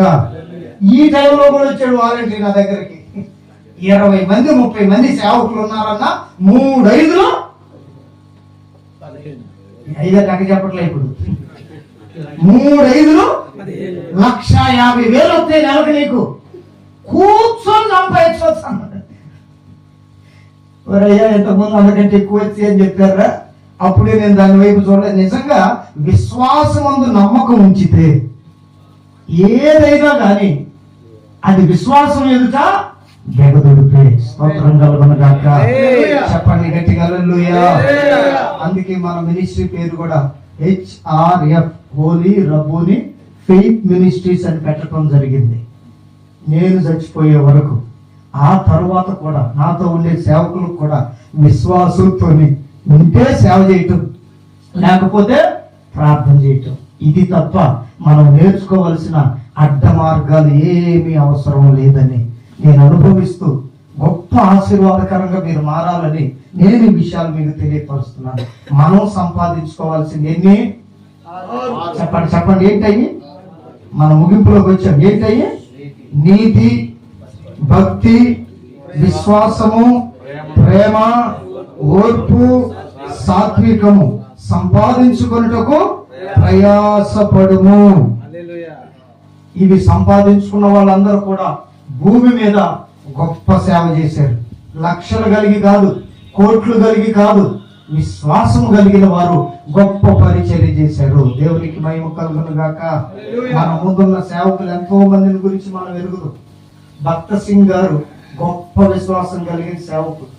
ఈ టైంలో కూడా వచ్చాడు వాలంటీ నా దగ్గరికి. 20 మంది 30 మంది సేవకులు ఉన్నారన్న 3-5 లెక్క చెప్పట్లే. ఇప్పుడు 3-5 1,50,000 వస్తాయి నెలకు, నీకు కూర్చొని సంపాదించవచ్చు అన్నాడు. అయ్యా ఇంతకుముందు అంతకంటే ఎక్కువ వచ్చి అని చెప్పారా? అప్పుడే నేను దాని వైపు చూడలేదు. నిజంగా విశ్వాసమందు నమ్మకం ఉంచితే ఏదైనా కానీ అది విశ్వాసం ఎదుట జగదుడిపే. స్తోత్రం కలుగును గాక. చెప్పండి గట్టిగా హల్లెలూయా. అందుకే మన మినిస్ట్రీ పేరు కూడా HRF హోలీ రబ్బూని ఫెయిత్ మినిస్ట్రీస్ అని పెట్టడం జరిగింది. నేను చచ్చిపోయే వరకు ఆ తర్వాత కూడా నాతో ఉండే సేవకులకు కూడా విశ్వాసంతో ఉంటే సేవ చేయటం, లేకపోతే ప్రార్థన చేయటం. ఇది తప్ప మనం నేర్చుకోవలసిన అడ్డ మార్గాలు ఏమీ అవసరం లేదని నేను అనుభవిస్తూ గొప్ప ఆశీర్వాదకరంగా మీరు మారాలని నేను ఈ విషయాలు మీకు తెలియపరుస్తున్నాను. మనం సంపాదించుకోవాల్సింది ఎన్ని? చెప్పండి ఏంటయ్యి? మన ముగింపులోకి వచ్చాం. ఏంటయ్యి? నీతి, భక్తి, విశ్వాసము, ప్రేమ, ఓర్పు, సాత్వికము సంపాదించుకొనుటకు ప్రయాసపడుము. ఇవి సంపాదించుకున్న వాళ్ళందరూ కూడా భూమి మీద గొప్ప సేవ చేశారు. లక్షలు కలిగి కాదు, కోట్లు కలిగి కాదు, విశ్వాసం కలిగిన వారు గొప్ప పరిచర్య చేశారు. దేవునికి మహిమ కలుగును గాక. మన ముందున్న సేవకులు ఎంతో మందిని గురించి మనం ఎరుగుదాం. భక్త సింగ్ గారు గొప్ప విశ్వాసం కలిగిన సేవకుడు.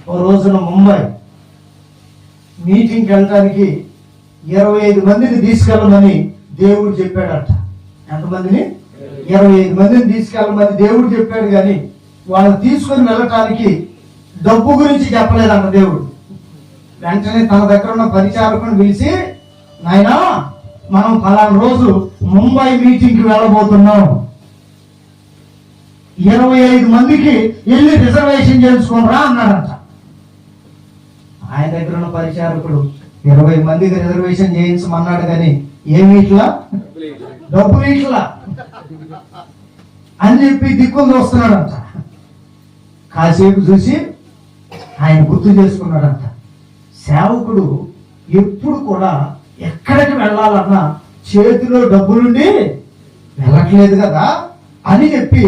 ఓ రోజున ముంబై మీటింగ్కి వెళ్ళడానికి 25 మందిని తీసుకెళ్ళమని దేవుడు చెప్పాడట. ఎంతమందిని? 25 మందిని తీసుకెళ్ళమని దేవుడు చెప్పాడు. కానీ వాళ్ళు తీసుకొని వెళ్ళటానికి డబ్బు గురించి చెప్పలేదంట దేవుడు. వెంటనే తన దగ్గర ఉన్న పరిచారకుని పిలిచి, నాయనా మనం ఫలానా రోజు ముంబై మీటింగ్కి వెళ్ళబోతున్నాం, 25 మందికి వెళ్ళి రిజర్వేషన్ చేసుకోనరా అన్నాడంట. ఆయన దగ్గర ఉన్న పరిచారకుడు 20 మందికి రిజర్వేషన్ చేయించమన్నాడు, కానీ ఏమి ఇట్లా డబ్బులు ఇట్లా అని చెప్పి దిక్కులు చూస్తున్నాడంట. కాసేపు చూసి ఆయన గుర్తు చేసుకున్నాడంట. సేవకుడు ఎప్పుడు కూడా ఎక్కడికి వెళ్ళాలన్నా చేతిలో డబ్బులుండి వెళ్ళట్లేదు కదా అని చెప్పి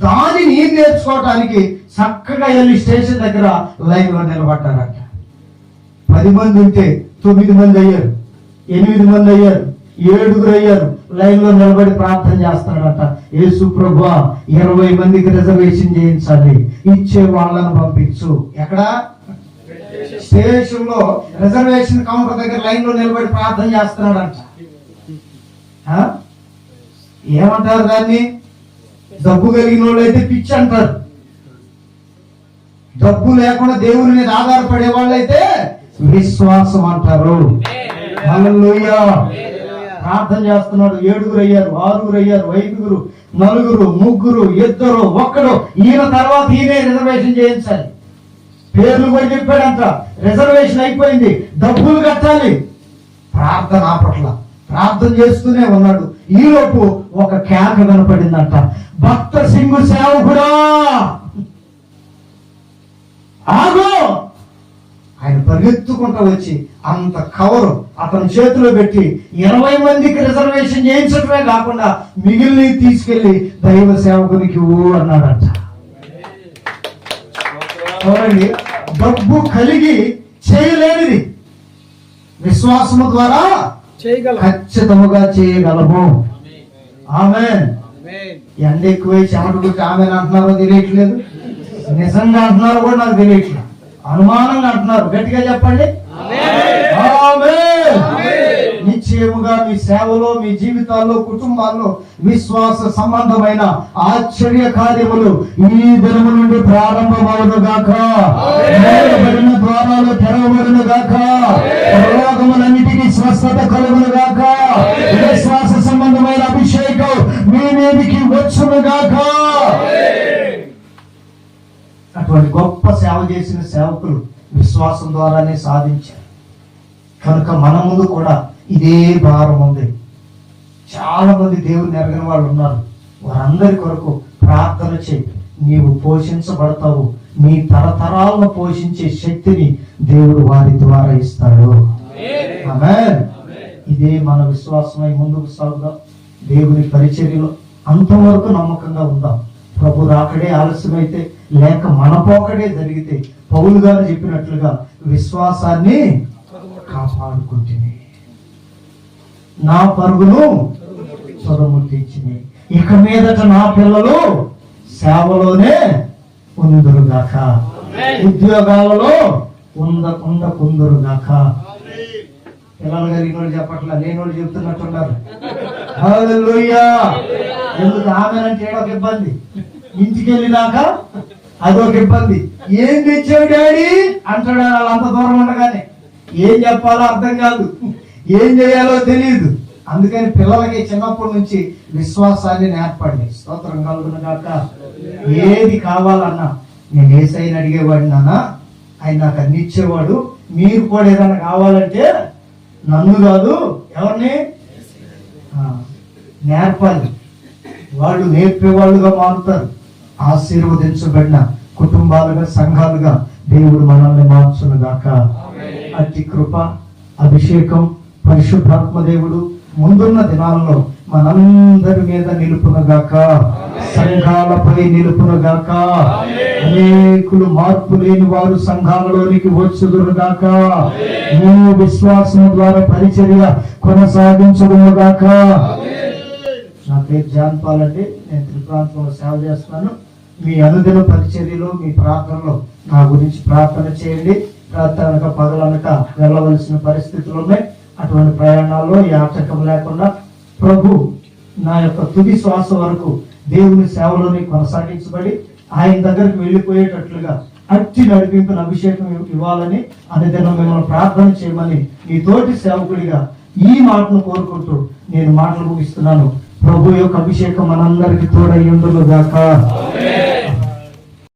దానిని నేర్చుకోవటానికి చక్కగా వెళ్ళి స్టేషన్ దగ్గర లైన్ లో నిలబడ్డారంట. 10 మంది ఉంటే 9 మంది అయ్యారు, 8 మంది అయ్యారు, 7 అయ్యారు. లైన్ లో నిలబడి ప్రార్థన చేస్తున్నాడట. యేసు ప్రభువా 20 మందికి రిజర్వేషన్ చేయించాలి, ఇచ్చే వాళ్ళని పంపించు. ఎక్కడ? స్టేషన్ లో రిజర్వేషన్ కౌంటర్ దగ్గర లైన్ లో నిలబడి ప్రార్థన చేస్తున్నాడంట. ఏమంటారు దాన్ని? డబ్బు కలిగిన వాళ్ళు అయితే పిచ్చి అంటారు. డబ్బు లేకుండా దేవుని మీద ఆధారపడే వాళ్ళైతే విశ్వాసం అంటారు. హల్లెలూయా. ప్రార్థన చేస్తున్నాడు. 7 అయ్యారు, 6 అయ్యారు, 5, 4, 3, 2, 1. ఈయన తర్వాత ఈయనే రిజర్వేషన్ చేయించాలి. పేర్లు కూడా చెప్పాడంట. రిజర్వేషన్ అయిపోయింది, డబ్బులు కట్టాలి. ప్రార్థన ఆపట్ల, ప్రార్థన చేస్తూనే ఉన్నాడు. ఈలోపు ఒక కేక కనపడిందంట. భక్త సింగు సేవకుడా ఆగో! ఆయన పరిగెత్తుకుంటూ వచ్చి అంత కవరు అతని చేతిలో పెట్టి 20 మందికి రిజర్వేషన్ చేయించడమే కాకుండా మిగిలిన తీసుకెళ్లి దైవ సేవకునికి అన్నాడట. చూడండి, డబ్బు కలిగి చేయలేనిది విశ్వాసము ద్వారా ఖచ్చితముగా చేయగలము. ఆమేన్. ఎండ ఎక్కువై చెమట గురించి ఆమెన్ అంటున్నారో తెలియట్లేదు, నిజంగా అంటున్నారో కూడా నాకు తెలియట్లేదు, అనుమానంగా అంటున్నారు. గట్టిగా చెప్పండి ఆమేన్. నిశ్చయముగా మీ సేవలో, మీ జీవితాల్లో, కుటుంబాల్లో విశ్వాస సంబంధమైన ఆశ్చర్య కార్యములు ఈ దినము నుండి ప్రారంభమవును గాక. మూయబడిన ద్వారాలు తెరవబడును గాక. రోగములన్నిటికీ స్వస్థత కలుగును గాక. విశ్వాస సంబంధమైన అభిషేకం మీ మీదికి వచ్చును గాక. అటువంటి గొప్ప సేవ చేసిన సేవకులు విశ్వాసం ద్వారానే సాధించారు. కనుక మన ముందు కూడా ఇదే భారం ఉంది. చాలా మంది దేవుని ఎరగని వాళ్ళు ఉన్నారు. వారందరి కొరకు ప్రార్థన చేయి. నీవు పోషించబడతావు. నీ తరతరాలను పోషించే శక్తిని దేవుడు వారి ద్వారా ఇస్తాడు. ఆమేన్. ఇదే మన విశ్వాసమై ముందుకు సాగుదాం. దేవుని పరిచర్యలో అంతవరకు నమ్మకంగా ఉందాం. ప్రభు రాకడే ఆలస్యమైతే లేక మన పోకడే జరిగితే పౌలు గారు చెప్పినట్లుగా విశ్వాసాన్ని కాపాడుకుంటుంది. నా పరుగును త్వరముట్టించింది. ఇక మీదట నా పిల్లలు సేవలోనే ఉందురుగాక, ఉద్యోగాలలో కుందురుగాక. పిల్లలు కలిగిన వాళ్ళు చెప్పట్లా, లేని వాళ్ళు చెప్తున్నట్టున్నారు. హల్లెలూయా. ఎందుకు ఆమెనంటే ఏడొక ఇబ్బంది, ఇంటికి వెళ్ళినాక అదొక ఇబ్బంది. ఏం తెచ్చావు డాడీ అంటాడు. వాళ్ళంత దూరం ఉండగానే ఏం చెప్పాలో అర్థం కాదు, ఏం చేయాలో తెలియదు. అందుకని పిల్లలకి చిన్నప్పటి నుంచి విశ్వాసాన్ని నేర్పండి. స్తోత్రం కలుగును గాక. ఏది కావాలన్నా నేను యేసయ్యని అడిగేవాడిని నాన్న, ఆయన నాకు అన్ని ఇచ్చేవాడు. మీరు కూడా ఏదైనా కావాలంటే నన్ను కాదు ఎవరిని నేర్పాలి. వాళ్ళు నేర్పేవాళ్ళుగా మారుతారు. ఆశీర్వదించబడిన కుటుంబాలుగా, సంఘాలుగా దేవుడు మనల్ని మార్చును గాక. అట్టి కృప, అభిషేకం పరిశుద్ధాత్మ దేవుడు ముందున్న దినాలలో మనందరి మీద నిలుపునుగాక. సంఘాలపై నిలుపునుగాక. అనేకులు మార్పు లేని వారు సంఘాలలోనికి వచ్చుదురుగాక. మేము విశ్వాసం ద్వారా పరిచర్య కొనసాగించుదురుగాక. నా పేరు జాన్ పాల్ అండి. నేను త్రిప్రాంతంలో సేవ చేస్తున్నాను. మీ అనుదిన పరిచర్యలో, మీ ప్రార్థనలో నా గురించి ప్రార్థన చేయండి. ప్రార్థనక పగలనక వెళ్ళవలసిన పరిస్థితులు ఉన్నాయి. అటువంటి ప్రయాణాల్లో ఈ ఆటంకం లేకుండా ప్రభు నా యొక్క తుది శ్వాస వరకు దేవుని సేవలోని కొనసాగించబడి ఆయన దగ్గరికి వెళ్ళిపోయేటట్లుగా అట్టి నడిపింపున అభిషేకం ఇవ్వాలని అనుదినం మిమ్మల్ని ప్రార్థన చేయమని ఈ తోటి సేవకుడిగా ఈ మాటను కోరుకుంటూ నేను మాటలు ముగిస్తున్నాను. ప్రభు యొక్క అభిషేకం మనందరికీ తోడై ఉండును గాక.